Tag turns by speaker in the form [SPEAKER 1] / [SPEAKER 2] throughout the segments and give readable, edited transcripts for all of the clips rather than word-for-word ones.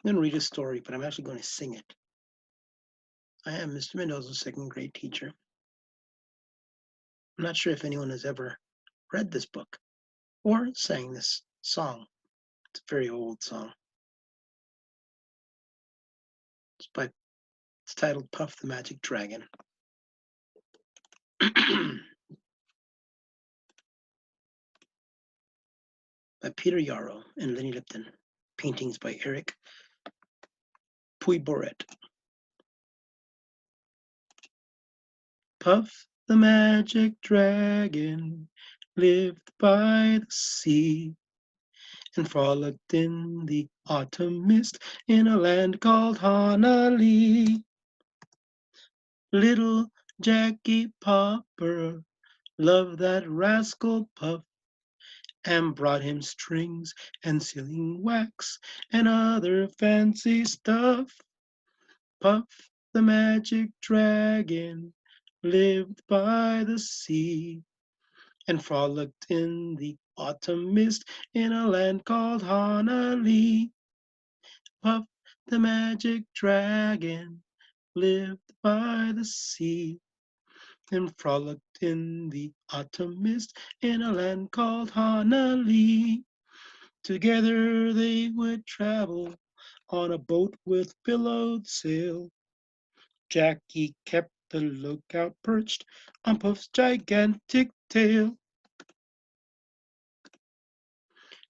[SPEAKER 1] I'm going to read a story, but I'm actually going to sing it. I am Mr. Mendoza's second grade teacher. I'm not sure if anyone has ever read this book or sang this song. It's a very old song. It's titled Puff the Magic Dragon. By Peter Yarrow and Lenny Lipton. Paintings by Eric Puy-Boret. Puff the magic dragon lived by the sea and frolicked in the autumn mist in a land called Hanali. Little Jackie Popper loved that rascal Puff and brought him strings and sealing wax and other fancy stuff. Puff the magic dragon lived by the sea and frolicked in the autumn mist in a land called Hanali. Puff the magic dragon lived by the sea and frolicked in the autumn mist in a land called Hanali. Together they would travel on a boat with billowed sail. Jackie kept the lookout perched on Puff's gigantic tail.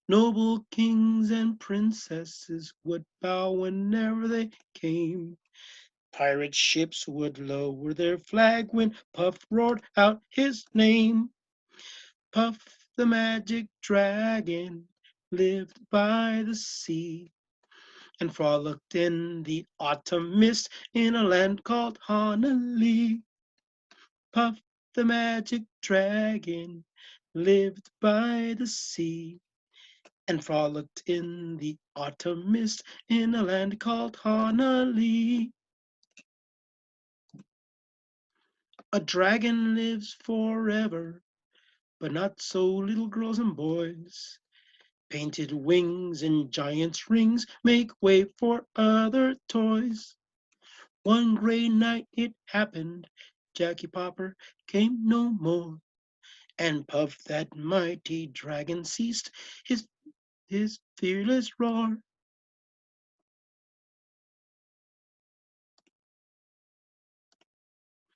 [SPEAKER 1] Noble kings and princesses would bow whenever they came. Pirate ships would lower their flag when Puff roared out his name. Puff the magic dragon lived by the sea and frolicked in the autumn mist in a land called Hanali. Puff the magic dragon lived by the sea and frolicked in the autumn mist in a land called Hanali. A dragon lives forever, but not so little girls and boys. Painted wings and giant's rings make way for other toys. One gray night it happened, Jackie Popper came no more, and Puff that mighty dragon ceased his fearless roar.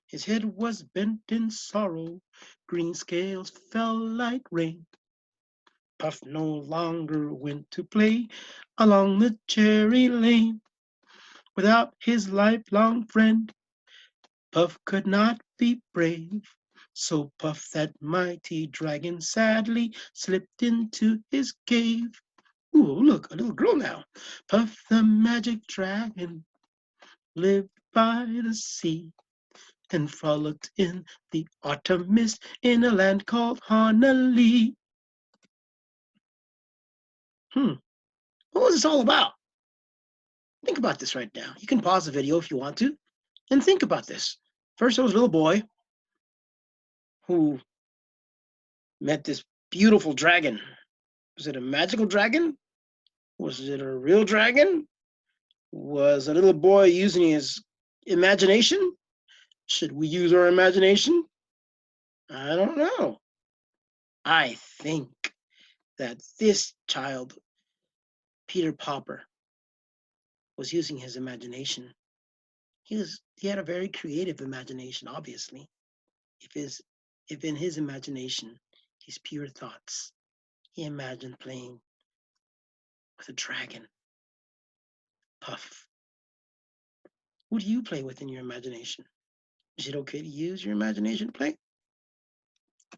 [SPEAKER 1] His head was bent in sorrow, green scales fell like rain. Puff no longer went to play along the cherry lane. Without his lifelong friend, Puff could not be brave. So Puff, that mighty dragon, sadly slipped into his cave. Ooh, look, a little girl now. Puff the magic dragon lived by the sea and frolicked in the autumn mist in a land called Hanali. What was this all about? Think about this right now. You can pause the video if you want to and think about this. First, there was a little boy who met this beautiful dragon. Was it a magical dragon? Was it a real dragon? Was a little boy using his imagination? Should we use our imagination? I don't know. I think that this child, Peter Popper, was using his imagination. He had a very creative imagination, obviously. If in his imagination, his pure thoughts, he imagined playing with a dragon. Puff. Who do you play with in your imagination? Is it okay to use your imagination to play?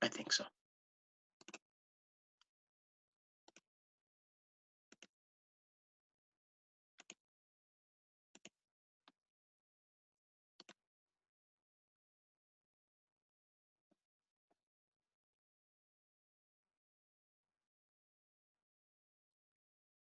[SPEAKER 1] I think so.